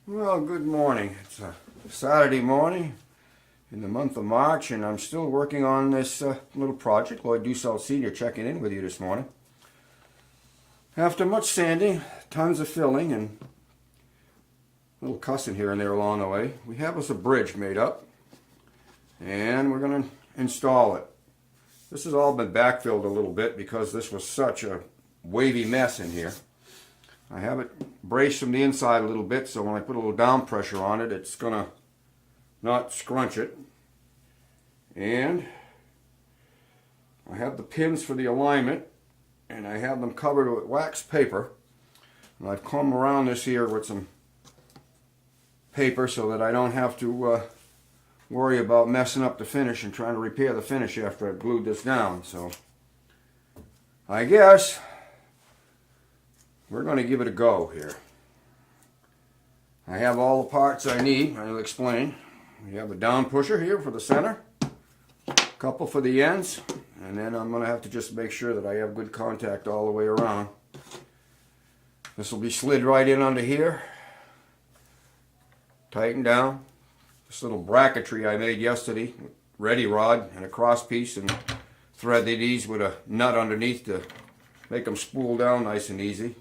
Well, good morning. It's a Saturday morning in the month of March, and I'm still working on this little project. Lloyd Dussault Sr. checking in with you this morning. After much sanding, tons of filling, and a little cussing here and there along the way, we have us a bridge made up, and we're going to install it. This has all been backfilled a little bit because this was such a wavy mess in here. I have it braced from the inside a little bit, so when I put a little down pressure on it, it's going to not scrunch it. And I have the pins for the alignment, and I have them covered with wax paper. And I've come around this here with some paper so that I don't have to worry about messing up the finish and trying to repair the finish after I've glued this down. So I guess we're going to give it a go here. I have all the parts I need. I'll explain. We have a down pusher here for the center, a couple for the ends, and then I'm going to have to just make sure that I have good contact all the way around. This will be slid right in under here, tightened down. This little bracketry I made yesterday, ready rod and a cross piece, and threaded these with a nut underneath to make them spool down nice and easy.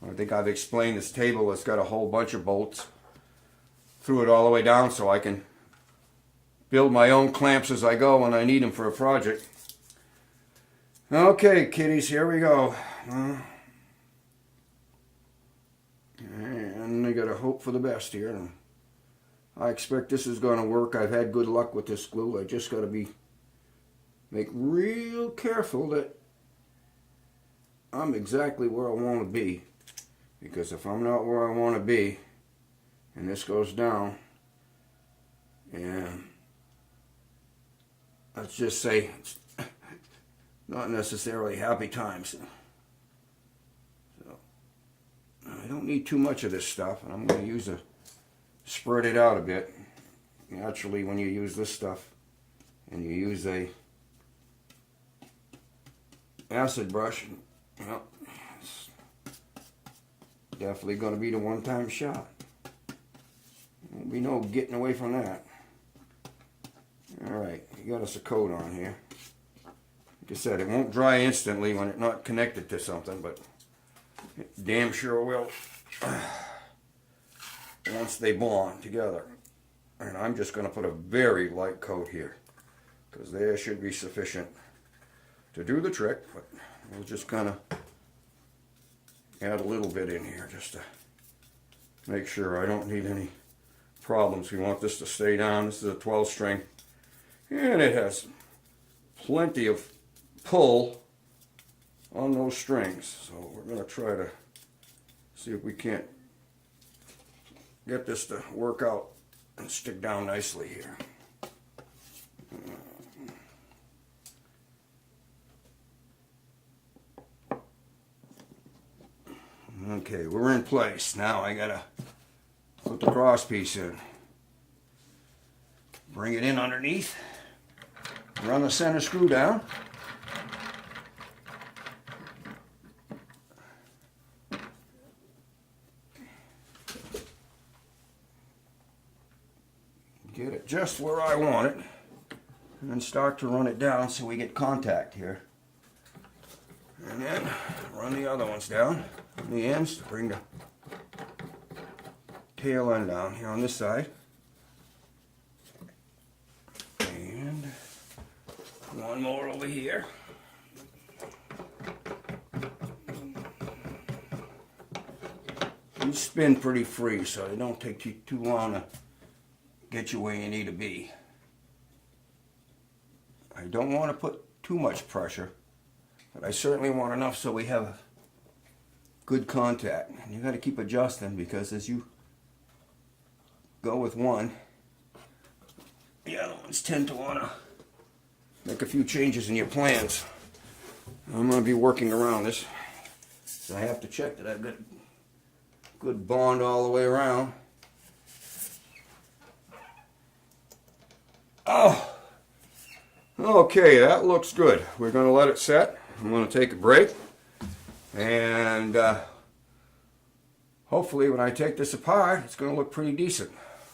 I think I've explained this table that's got a whole bunch of bolts. Threw it all the way down so I can build my own clamps as I go when I need them for a project. Okay, kiddies, here we go. And I gotta hope for the best here. I expect this is going to work. I've had good luck with this glue. I just got to make real careful that I'm exactly where I want to be. Because if I'm not where I want to be, and this goes down, and let's just say it's not necessarily happy times. So I don't need too much of this stuff, and I'm going to spread it out a bit. Naturally, when you use this stuff and you use a acid brush, well, it's definitely going to be the one-time shot. Won't be no getting away from that. Alright, you got us a coat on here. Like I said, it won't dry instantly when it's not connected to something, but it damn sure will once they bond together. And I'm just going to put a very light coat here, because there should be sufficient to do the trick, but we'll just kind of add a little bit in here just to make sure I don't need any problems. We want this to stay down. This is a 12 string, and it has plenty of pull on those strings, so we're going to try to see if we can't get this to work out and stick down nicely here. Okay, we're in place. Now I gotta put the cross piece in. Bring it in underneath. Run the center screw down. Get it just where I want it, and then start to run it down so we get contact here. And then run the other ones down on the ends to bring the tail end down here on this side. And one more over here. These spin pretty free, so they don't take too long to get you where you need to be. I don't want to put too much pressure, but I certainly want enough so we have good contact. And you got to keep adjusting, because as you go with one, the other ones tend to want to make a few changes in your plans. I'm going to be working around this, so I have to check that I've got good bond all the way around. Oh, okay, that looks good. We're going to let it set. I'm going to take a break, and hopefully when I take this apart, it's going to look pretty decent.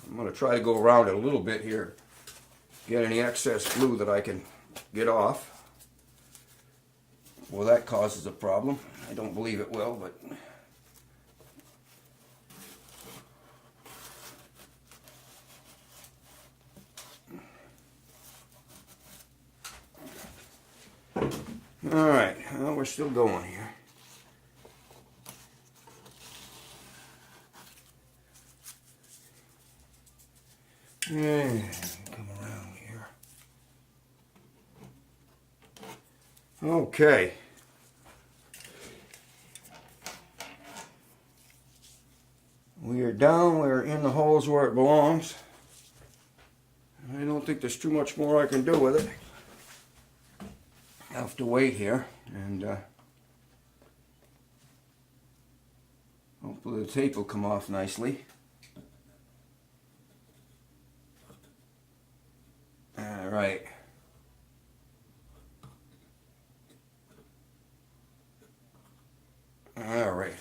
I'm going to try to go around it a little bit here, get any excess glue that I can get off. Well, that causes a problem. I don't believe it will, but all right, well, we're still going here. Yeah, come around here. Okay. We are down, we're in the holes where it belongs. I don't think there's too much more I can do with it. I have to wait here, and hopefully the tape will come off nicely. All right. All right.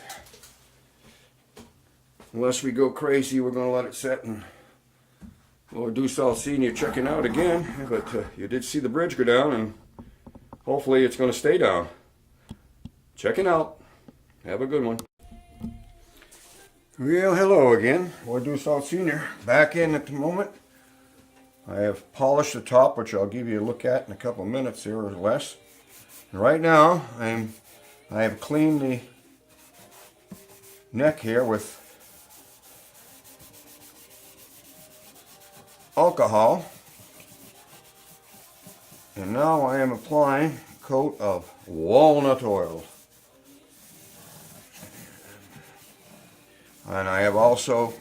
Unless we go crazy, we're going to let it set and Lord Dusal Senior checking out again. But you did see the bridge go down, and hopefully it's going to stay down. Checking out. Have a good one. Well, hello again. Lord Dusal Senior back in at the moment. I have polished the top, which I'll give you a look at in a couple of minutes here or less. And right now, I have cleaned the neck here with alcohol, and now I am applying a coat of walnut oil, and I have also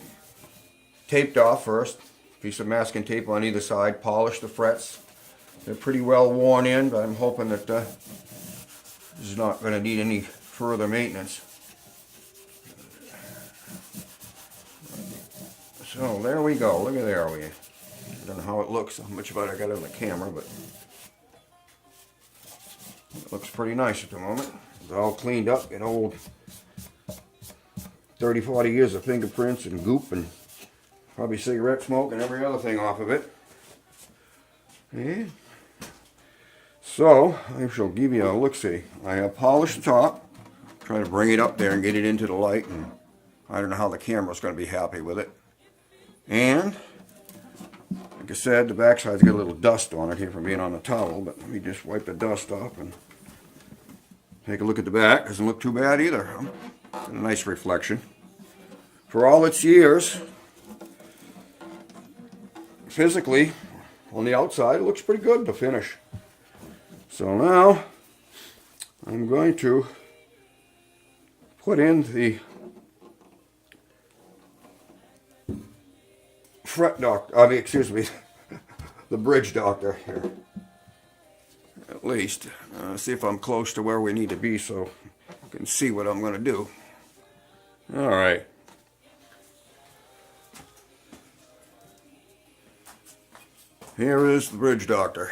taped off first, piece of masking tape on either side, polished the frets. They're pretty well worn in, but I'm hoping that this is not going to need any further maintenance. So there we go. Look at there. I don't know how it looks, how much of it I got on the camera, but it looks pretty nice at the moment. It's all cleaned up, an old 30, 40 years of fingerprints and goop and probably cigarette smoke and every other thing off of it. And so I shall give you a look-see. I have polished the top, try to bring it up there and get it into the light, and I don't know how the camera's going to be happy with it. And like I said, the backside's got a little dust on it here from being on the towel, but let me just wipe the dust off and take a look at the back. Doesn't look too bad either. Got a nice reflection. For all its years, physically, on the outside, it looks pretty good, the finish. So now, I'm going to put in the the bridge doctor here. At least, see if I'm close to where we need to be so you can see what I'm going to do. All right. Here is the bridge doctor.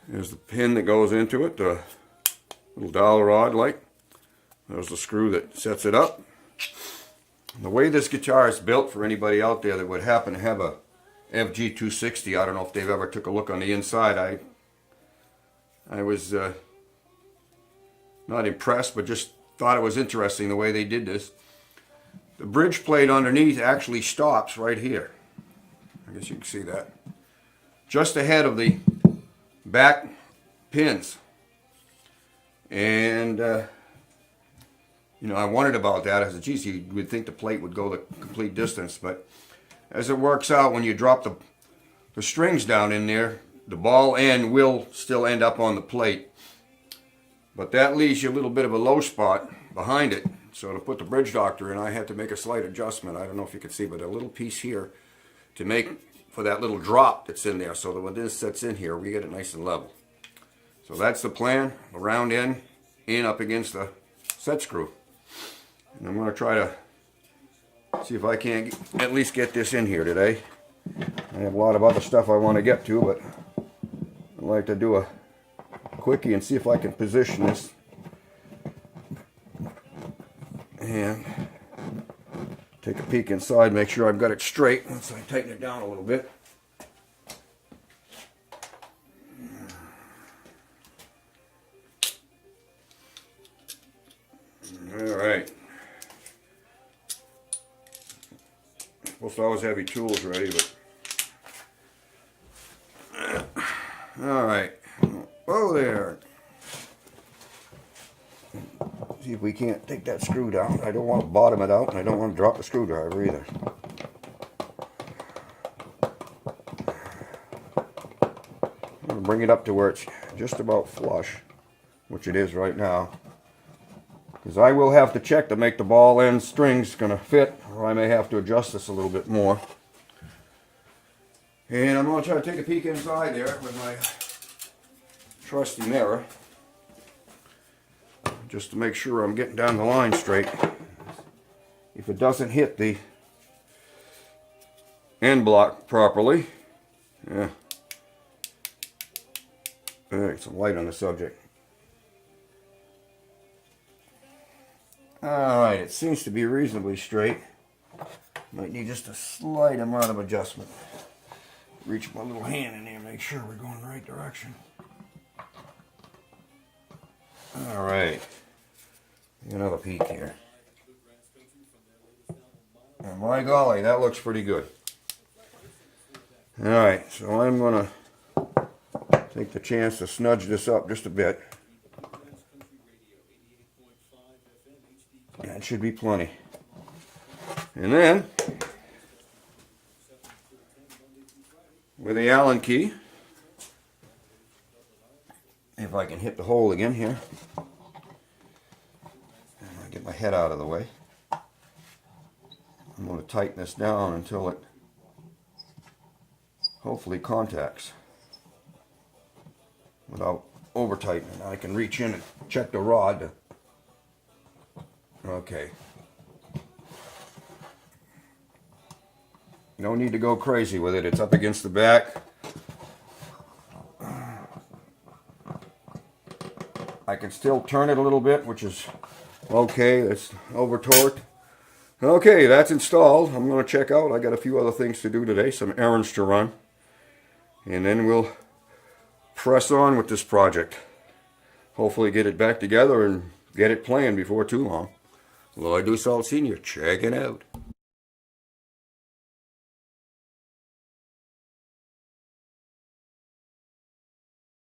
Here's the pin that goes into it, the little dowel rod like. There's the screw that sets it up. The way this guitar is built, for anybody out there that would happen to have a FG260, I don't know if they've ever took a look on the inside. I was not impressed, but just thought it was interesting the way they did this. The bridge plate underneath actually stops right here. I guess you can see that. Just ahead of the back pins. And you know, I wondered about that. I said, geez, you would think the plate would go the complete distance, but as it works out, when you drop the strings down in there, the ball end will still end up on the plate, but that leaves you a little bit of a low spot behind it. So to put the bridge doctor in, I had to make a slight adjustment. I don't know if you can see, but a little piece here to make for that little drop that's in there, so that when this sets in here, we get it nice and level. So that's the plan. The round end in up against the set screw. And I'm going to try to see if I can't at least get this in here today. I have a lot of other stuff I want to get to, but I'd like to do a quickie and see if I can position this and take a peek inside, make sure I've got it straight once I tighten it down a little bit. Alright. Supposed to always have your tools ready, but alright. Oh, there. See if we can't take that screw down. I don't want to bottom it out, and I don't want to drop the screwdriver either. I'm going to bring it up to where it's just about flush, which it is right now. Because I will have to check to make the ball end strings going to fit, or I may have to adjust this a little bit more. And I'm going to try to take a peek inside there with my trusty mirror, just to make sure I'm getting down the line straight. If it doesn't hit the end block properly, yeah. Alright, some light on the subject. Alright, it seems to be reasonably straight. Might need just a slight amount of adjustment. Reach my little hand in there, make sure we're going the right direction. Alright. Another peek here. And my golly, that looks pretty good. Alright, so I'm going to take the chance to snudge this up just a bit. That should be plenty. And then, with the Allen key, if I can hit the hole again here, and I get my head out of the way, I'm going to tighten this down until it hopefully contacts without over tightening. I can reach in and check the rod. Okay. No need to go crazy with it. It's up against the back. I can still turn it a little bit, which is okay. It's over torqued. Okay, that's installed. I'm going to check out. I got a few other things to do today, some errands to run. And then we'll press on with this project. Hopefully get it back together and get it playing before too long. Lloyd Dussault Sr. checking out.